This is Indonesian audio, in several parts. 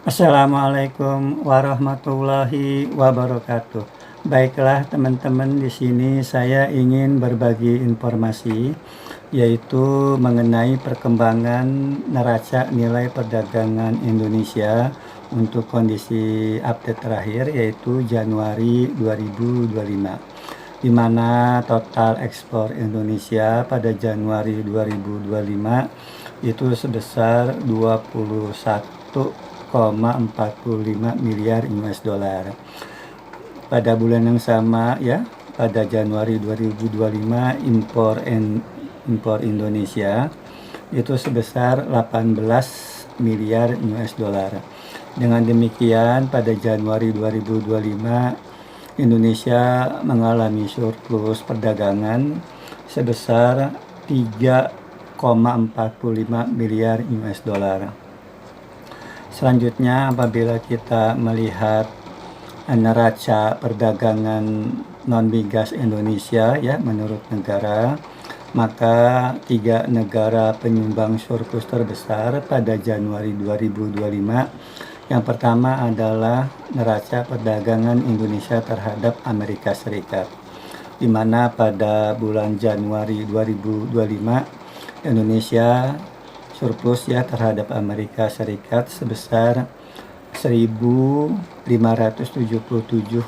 Assalamualaikum warahmatullahi wabarakatuh. Baiklah teman-teman, di sini saya ingin berbagi informasi yaitu mengenai perkembangan neraca nilai perdagangan Indonesia untuk kondisi update terakhir yaitu Januari 2025, di mana total ekspor Indonesia pada Januari 2025 itu sebesar 21,45 miliar US dollar. Pada bulan yang sama ya, pada Januari 2025 impor Indonesia itu sebesar 18 miliar US dollar. Dengan demikian pada Januari 2025 Indonesia mengalami surplus perdagangan sebesar 3,45 miliar US dollar. Selanjutnya, apabila kita melihat neraca perdagangan non-migas Indonesia ya menurut negara, maka 3 negara penyumbang surplus terbesar pada Januari 2025. Yang pertama adalah neraca perdagangan Indonesia terhadap Amerika Serikat, di mana pada bulan Januari 2025 Indonesia surplus ya terhadap Amerika Serikat sebesar 1.577,8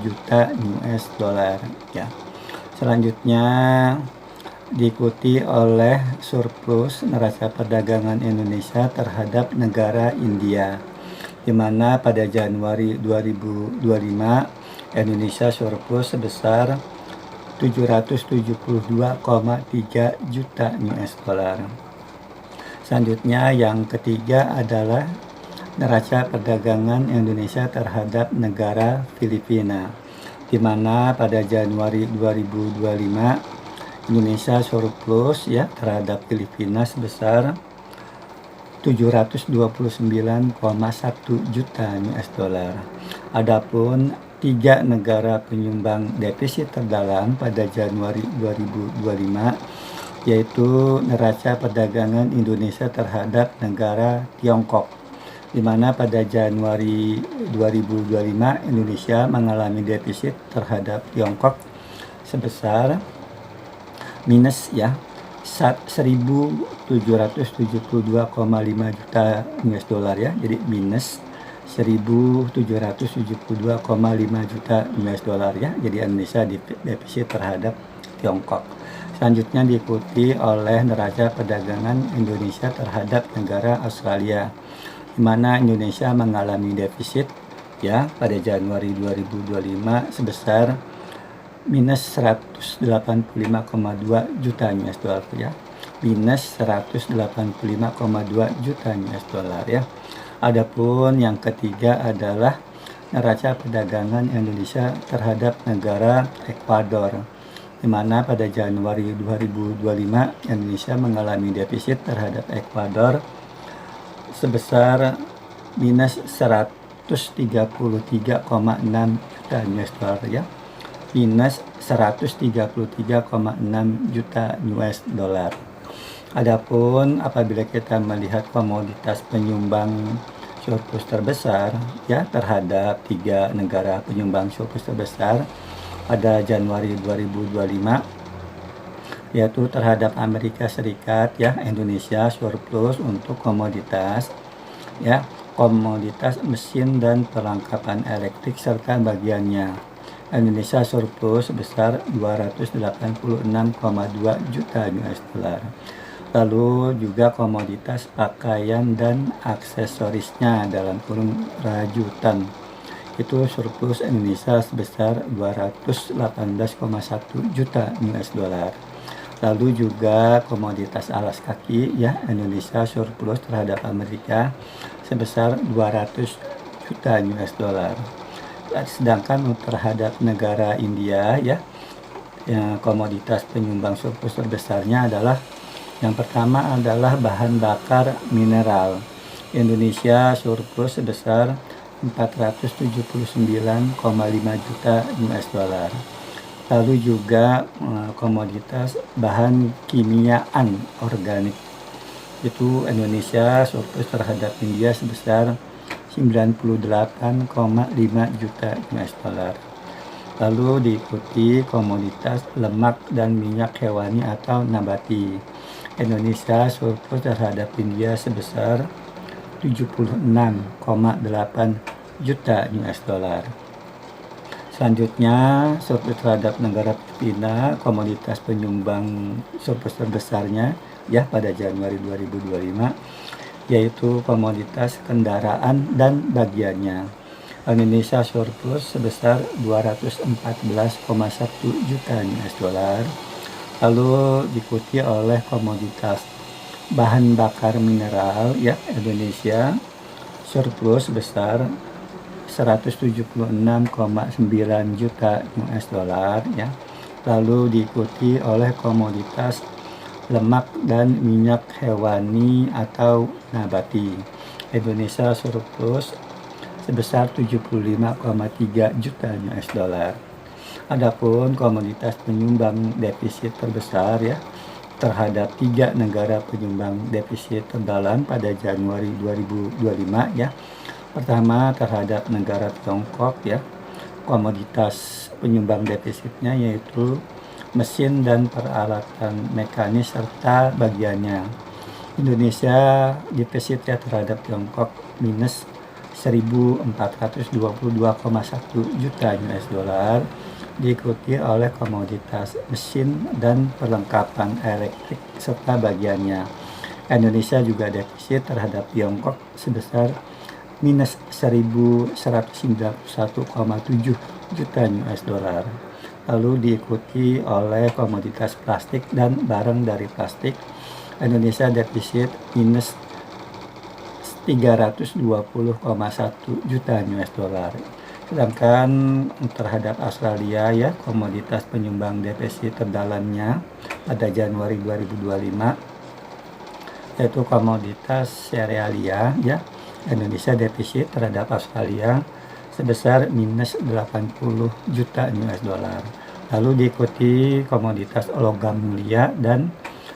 juta US dollar ya. Selanjutnya diikuti oleh surplus neraca perdagangan Indonesia terhadap negara India, di mana pada Januari 2025 Indonesia surplus sebesar 772,3 juta US dollar. Selanjutnya yang ketiga adalah neraca perdagangan Indonesia terhadap negara Filipina, di mana pada Januari 2025 Indonesia surplus ya terhadap Filipina sebesar 729,1 juta US dollar. Adapun 3 negara penyumbang defisit terdalam pada Januari 2025 yaitu neraca perdagangan Indonesia terhadap negara Tiongkok, di mana pada Januari 2025 Indonesia mengalami defisit terhadap Tiongkok sebesar minus ya 1.772,5 juta US dollar ya. Jadi minus 1.772,5 juta US dollar ya. Jadi Indonesia defisit terhadap Tiongkok. Selanjutnya diikuti oleh neraca perdagangan Indonesia terhadap negara Australia, di mana Indonesia mengalami defisit ya pada Januari 2025 sebesar minus 185,2 juta US dollar ya. Minus 185,2 juta US dollar ya. Adapun yang ketiga adalah neraca perdagangan Indonesia terhadap negara Ekuador, di mana pada Januari 2025 Indonesia mengalami defisit terhadap Ekuador sebesar minus 133,6 juta US dollar ya. Minus 133,6 juta US dollar. Adapun apabila kita melihat komoditas penyumbang surplus terbesar ya terhadap 3 negara penyumbang surplus terbesar pada Januari 2025 yaitu terhadap Amerika Serikat ya, Indonesia surplus untuk komoditas ya, komoditas mesin dan perlengkapan elektrik serta bagiannya. Indonesia surplus sebesar 286,2 juta US dollar. Lalu juga komoditas pakaian dan aksesorisnya dalam kurung rajutan itu surplus Indonesia sebesar 218,1 juta US dollar. Lalu juga komoditas alas kaki ya, Indonesia surplus terhadap Amerika sebesar 200 juta US dollar. Sedangkan terhadap negara India ya, komoditas penyumbang surplus terbesarnya adalah yang pertama adalah bahan bakar mineral. Indonesia surplus sebesar 479,5 juta US dollar. Lalu juga komoditas bahan kimiaan organik Itu Indonesia surplus terhadap India sebesar 98,5 juta US dollar. Lalu diikuti komoditas lemak dan minyak hewani atau nabati. Indonesia surplus terhadap India sebesar 76,8 juta US dollar. Selanjutnya, surplus terhadap negara Filipina, komoditas penyumbang surplus terbesarnya ya pada Januari 2025, yaitu komoditas kendaraan dan bagiannya. Indonesia surplus sebesar 214,1 juta US dollar. Lalu diikuti oleh komoditas bahan bakar mineral ya, Indonesia surplus sebesar 176,9 juta US dollar ya. Lalu diikuti oleh komoditas lemak dan minyak hewani atau nabati. Indonesia surplus sebesar 75,3 juta US dollar. Adapun komoditas penyumbang defisit terbesar ya terhadap 3 negara penyumbang defisit terdalam pada Januari 2025 ya. Pertama, terhadap negara Tiongkok ya, komoditas penyumbang defisitnya yaitu mesin dan peralatan mekanis serta bagiannya. Indonesia defisit ya terhadap Tiongkok minus 1.422,1 juta US dollar, diikuti oleh komoditas mesin dan perlengkapan elektrik serta bagiannya. Indonesia juga defisit terhadap Tiongkok sebesar minus 1.191,7 juta US dollar. Lalu diikuti oleh komoditas plastik dan barang dari plastik. Indonesia defisit minus 320,1 juta US dollar. Sedangkan terhadap Australia ya, komoditas penyumbang defisit terdalamnya pada Januari 2025 yaitu komoditas serealia ya. Indonesia defisit terhadap Australia sebesar minus 80 juta US dollar. Lalu diikuti komoditas logam mulia dan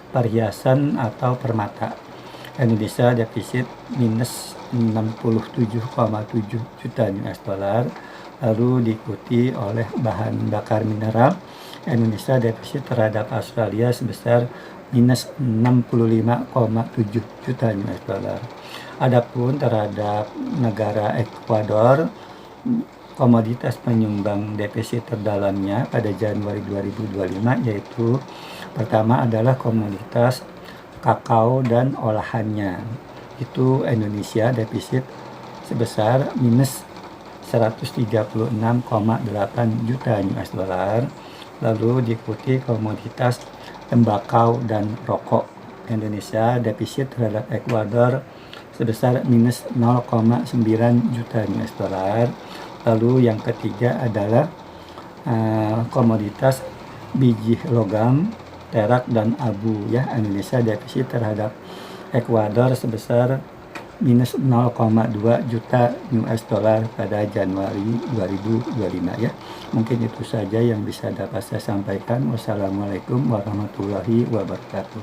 perhiasan atau permata. Indonesia defisit minus 67,7 juta US dollar. Lalu diikuti oleh bahan bakar mineral. Indonesia defisit terhadap Australia sebesar minus 65,7 juta US dollar. Adapun terhadap negara Ekuador, komoditas penyumbang defisit terdalamnya pada Januari 2025 yaitu pertama adalah komoditas kakao dan olahannya. Itu Indonesia defisit sebesar minus 136,8 juta US dollar. Lalu diikuti komoditas tembakau dan rokok. Indonesia defisit terhadap Ekuador sebesar minus 0,9 juta US dollar. Lalu yang ketiga adalah komoditas biji logam, perak dan abu ya. Indonesia defisit terhadap Ekuador sebesar minus 0,2 juta US dollar pada Januari 2025 ya. Mungkin itu saja yang bisa dapat saya sampaikan. Wassalamualaikum warahmatullahi wabarakatuh.